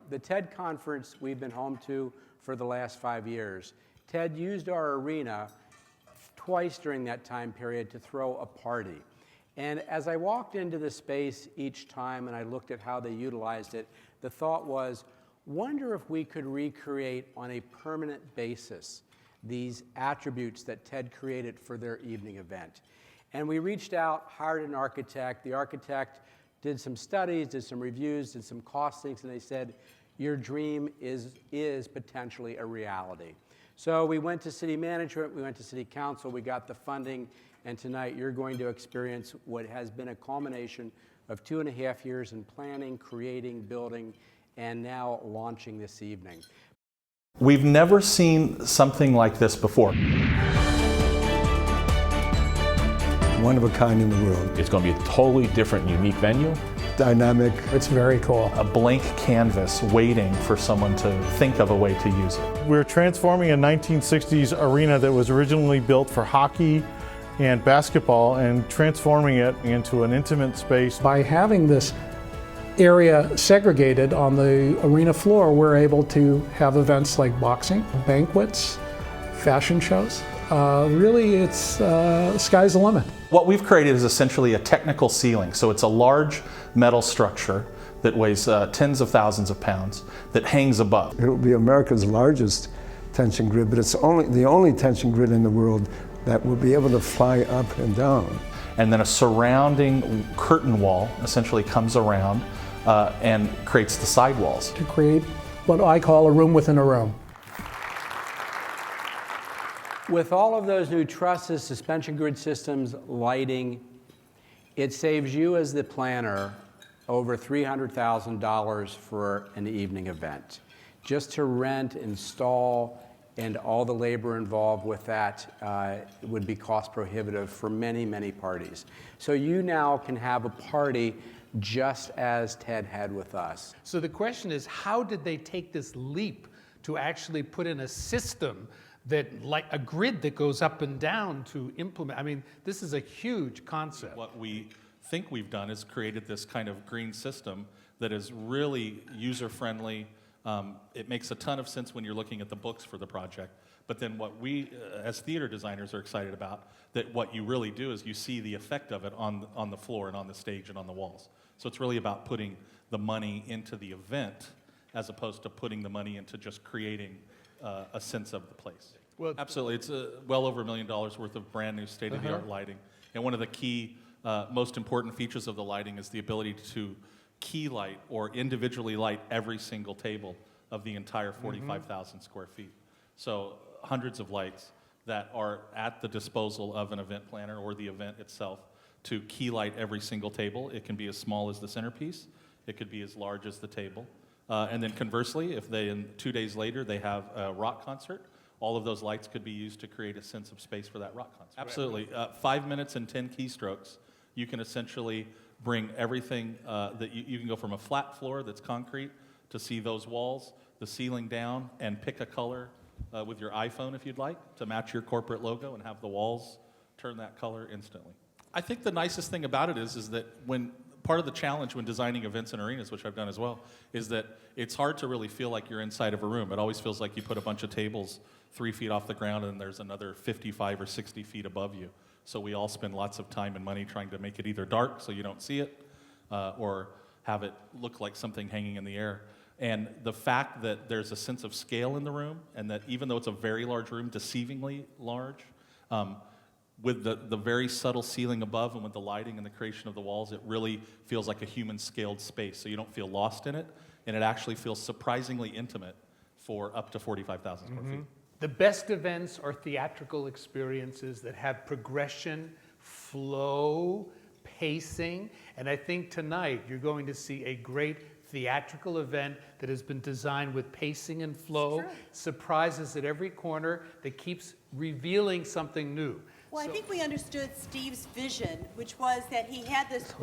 The TED conference we've been home to for the last 5 years. TED used our arena twice during that time period to throw a party. And as I walked into the space each time and I looked at how they utilized it, the thought was, wonder if we could recreate on a permanent basis these attributes that TED created for their evening event. And we reached out, hired an architect. The architect did some studies, did some reviews, did some costings, and they said, your dream is potentially a reality. So we went to city management, we went to city council, we got the funding, and tonight you're going to experience what has been a culmination of 2.5 years in planning, creating, building, and now launching this evening. We've never seen something like this before. One of a kind in the world. It's going to be a totally different, unique venue. Dynamic. It's very cool. A blank canvas waiting for someone to think of a way to use it. We're transforming a 1960s arena that was originally built for hockey and basketball and transforming it into an intimate space. By having this area segregated on the arena floor, we're able to have events like boxing, banquets, fashion shows. Really, it's sky's the limit. What we've created is essentially a technical ceiling. So it's a large metal structure that weighs tens of thousands of pounds that hangs above. It will be America's largest tension grid, but it's the only tension grid in the world that will be able to fly up and down. And then a surrounding curtain wall essentially comes around and creates the sidewalls. To create what I call a room within a room. With all of those new trusses, suspension grid systems, lighting, it saves you as the planner over $300,000 for an evening event. Just to rent, install, and all the labor involved with that would be cost prohibitive for many, many parties. So you now can have a party just as TED had with us. So the question is, how did they take this leap to actually put in a system that, like a grid that goes up and down to implement? I mean, this is a huge concept. What we think we've done is created this kind of green system that is really user-friendly. It makes a ton of sense when you're looking at the books for the project. But then what we, as theater designers, are excited about, that what you really do is you see the effect of it on the floor and on the stage and on the walls. So it's really about putting the money into the event as opposed to putting the money into just creating a sense of the place. Well, absolutely. It's well over $1 million worth of brand new state-of-the-art lighting. And one of the key, most important features of the lighting is the ability to key light or individually light every single table of the entire 45,000 square feet. So hundreds of lights that are at the disposal of an event planner or the event itself to key light every single table. It can be as small as the centerpiece. It could be as large as the table. And then conversely, if they, 2 days later, they have a rock concert, all of those lights could be used to create a sense of space for that rock concert. Absolutely. 5 minutes and 10 keystrokes, you can essentially bring everything that you can go from a flat floor that's concrete to see those walls, the ceiling down, and pick a color with your iPhone if you'd like to match your corporate logo and have the walls turn that color instantly. I think the nicest thing about it is that when part of the challenge when designing events and arenas, which I've done as well, is that it's hard to really feel like you're inside of a room. It always feels like you put a bunch of tables 3 feet off the ground and there's another 55 or 60 feet above you. So we all spend lots of time and money trying to make it either dark so you don't see it or have it look like something hanging in the air. And the fact that there's a sense of scale in the room and that even though it's a very large room, deceivingly large, with the very subtle ceiling above and with the lighting and the creation of the walls, it really feels like a human-scaled space. So you don't feel lost in it, and it actually feels surprisingly intimate for up to 45,000 square feet. The best events are theatrical experiences that have progression, flow, pacing, and I think tonight you're going to see a great theatrical event that has been designed with pacing and flow, surprises at every corner that keeps revealing something new. Well, I think we understood Steve's vision, which was that he had this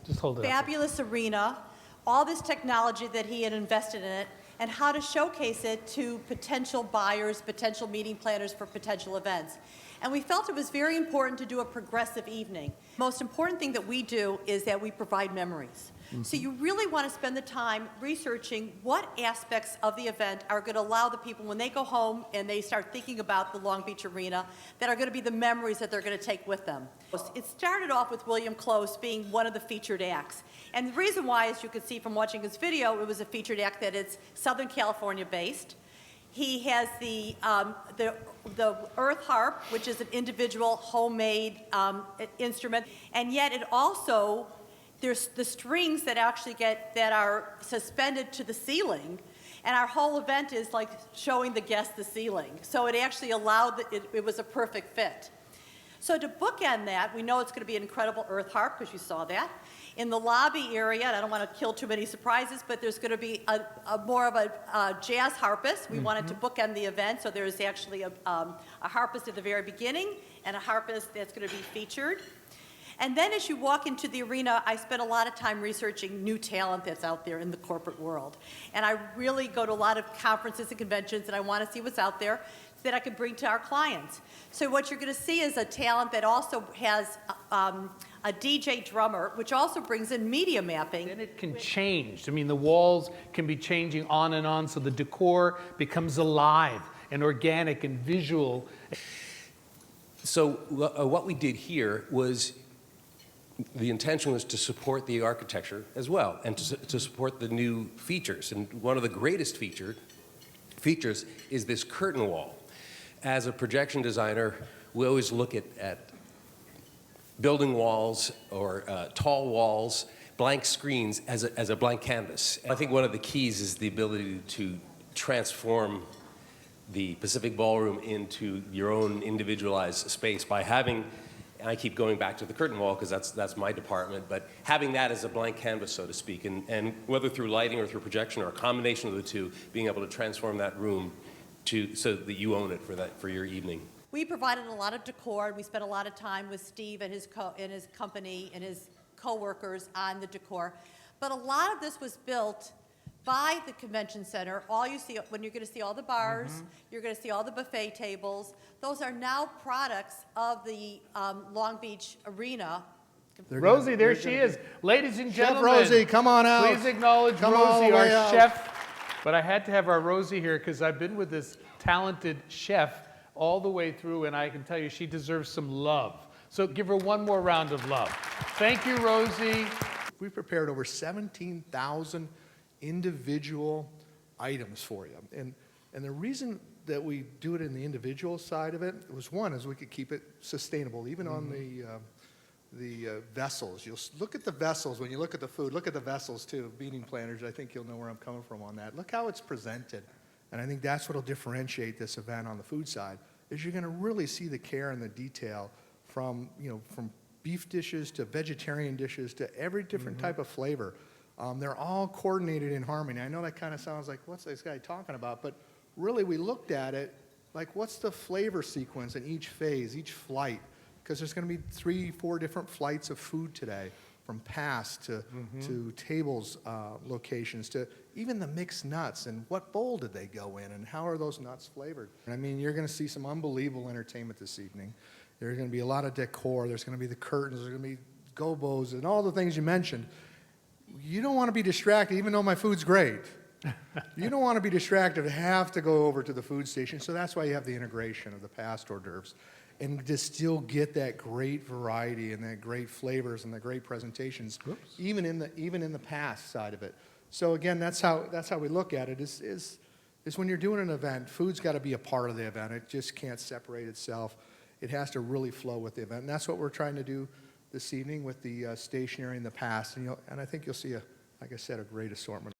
just hold it fabulous arena, all this technology that he had invested in it, and how to showcase it to potential buyers, potential meeting planners for potential events. And we felt it was very important to do a progressive evening. Most important thing that we do is that we provide memories. So you really want to spend the time researching what aspects of the event are going to allow the people, when they go home and they start thinking about the Long Beach Arena, that are going to be the memories that they're going to take with them. It started off with William Close being one of the featured acts. And the reason why, as you can see from watching his video, it was a featured act that it's Southern California based. He has the earth harp, which is an individual homemade instrument, and yet it also, there's the strings that actually that are suspended to the ceiling, and our whole event is like showing the guests the ceiling. So it actually allowed, it was a perfect fit. So to bookend that, we know it's going to be an incredible earth harp, because you saw that. In the lobby area, and I don't want to kill too many surprises, but there's going to be more of a jazz harpist. We wanted to bookend the event, so there's actually a harpist at the very beginning and a harpist that's going to be featured. And then as you walk into the arena, I spent a lot of time researching new talent that's out there in the corporate world. And I really go to a lot of conferences and conventions, and I want to see what's out there that I can bring to our clients. So what you're going to see is a talent that also has a DJ drummer, which also brings in media mapping. And it can change. I mean, the walls can be changing on and on, so the decor becomes alive and organic and visual. So what we did here was, the intention was to support the architecture as well, and to support the new features. And one of the greatest features is this curtain wall. As a projection designer, we always look at building walls or tall walls, blank screens as a blank canvas. I think one of the keys is the ability to transform the Pacific Ballroom into your own individualized space by having, and I keep going back to the curtain wall because that's my department, but having that as a blank canvas, so to speak, and whether through lighting or through projection or a combination of the two, being able to transform that room so that you own it for your evening. We provided a lot of decor, and we spent a lot of time with Steve and his company and his co-workers on the decor. But a lot of this was built by the convention center. All you see, when you're going to see all the bars, you're going to see all the buffet tables. Those are now products of the Long Beach Arena. Rosie, there she is. Ladies and gentlemen. Rosie, come on out. Please acknowledge Rosie, our chef. But I had to have our Rosie here because I've been with this talented chef all the way through, and I can tell you she deserves some love. So give her one more round of love. Thank you, Rosie. We prepared over 17,000 individual items for you. And the reason that we do it in the individual side of it was, one, is we could keep it sustainable, even on the vessels. You'll look at the vessels when you look at the food. Look at the vessels too. Meeting planners, I think you'll know where I'm coming from on that. Look how it's presented, and I think that's what'll differentiate this event on the food side. Is you're going to really see the care and the detail from beef dishes to vegetarian dishes to every different type of flavor. They're all coordinated in harmony. I know that kind of sounds like, what's this guy talking about? But really, we looked at it like, what's the flavor sequence in each phase, each flight? Because there's going to be 3-4 different flights of food today, from pass to tables locations to even the mixed nuts, and what bowl did they go in, and how are those nuts flavored? I mean, you're going to see some unbelievable entertainment this evening. There's going to be a lot of decor. There's going to be the curtains. There's going to be gobos and all the things you mentioned. You don't want to be distracted, even though my food's great. You don't want to be distracted to have to go over to the food station, so that's why you have the integration of the past hors d'oeuvres, and to still get that great variety and that great flavors and the great presentations, even in the past side of it. So again, that's how we look at it. Is when you're doing an event, food's got to be a part of the event. It just can't separate itself. It has to really flow with the event, and that's what we're trying to do this evening with the stationery and the past. And I think you'll see like I said, a great assortment.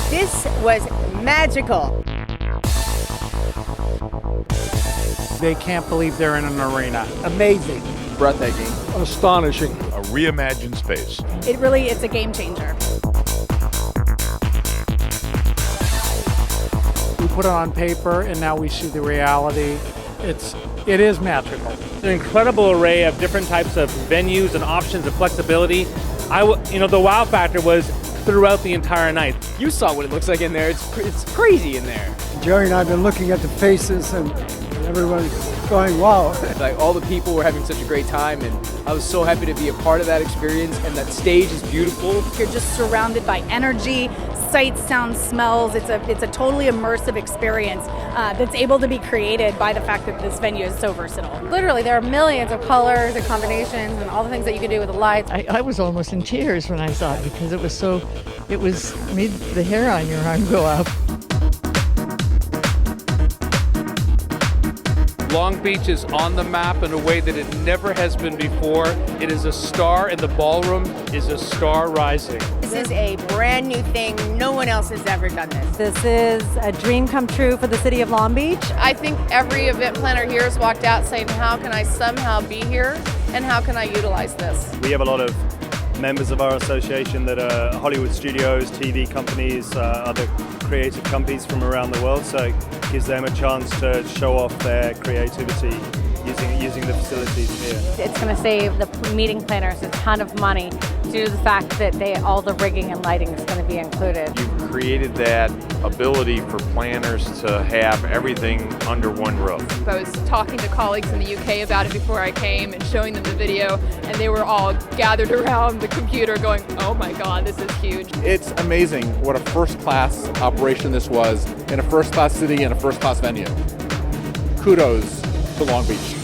This was magical. They can't believe they're in an arena. Amazing. Breathtaking. Astonishing. A reimagined space. It's a game changer. We put it on paper, and now we see the reality. It is magical. An incredible array of different types of venues and options and flexibility. The wow factor was throughout the entire night. You saw what it looks like in there. It's crazy in there. Jerry and I have been looking at the faces, and everyone's going, wow. Like all the people were having such a great time, and I was so happy to be a part of that experience, and that stage is beautiful. You're just surrounded by energy, sights, sounds, smells. It's a totally immersive experience that's able to be created by the fact that this venue is so versatile. Literally, there are millions of colors and combinations and all the things that you can do with the lights. I was almost in tears when I saw it because it made the hair on your arm go up. Long Beach is on the map in a way that it never has been before. It is a star, and the ballroom is a star rising. This is a brand new thing. No one else has ever done this. This is a dream come true for the city of Long Beach. I think every event planner here has walked out saying, how can I somehow be here and how can I utilize this? We have a lot of members of our association that are Hollywood studios, TV companies, other creative companies from around the world, so it gives them a chance to show off their creativity using the facilities here. It's going to save the meeting planners a ton of money due to the fact that all the rigging and lighting is going to be included. You've created that ability for planners to have everything under one roof. I was talking to colleagues in the UK about it before I came and showing them the video, and they were all gathered around the computer going, oh my God, this is huge. It's amazing what a first-class operation this was in a first-class city and a first-class venue. Kudos to Long Beach.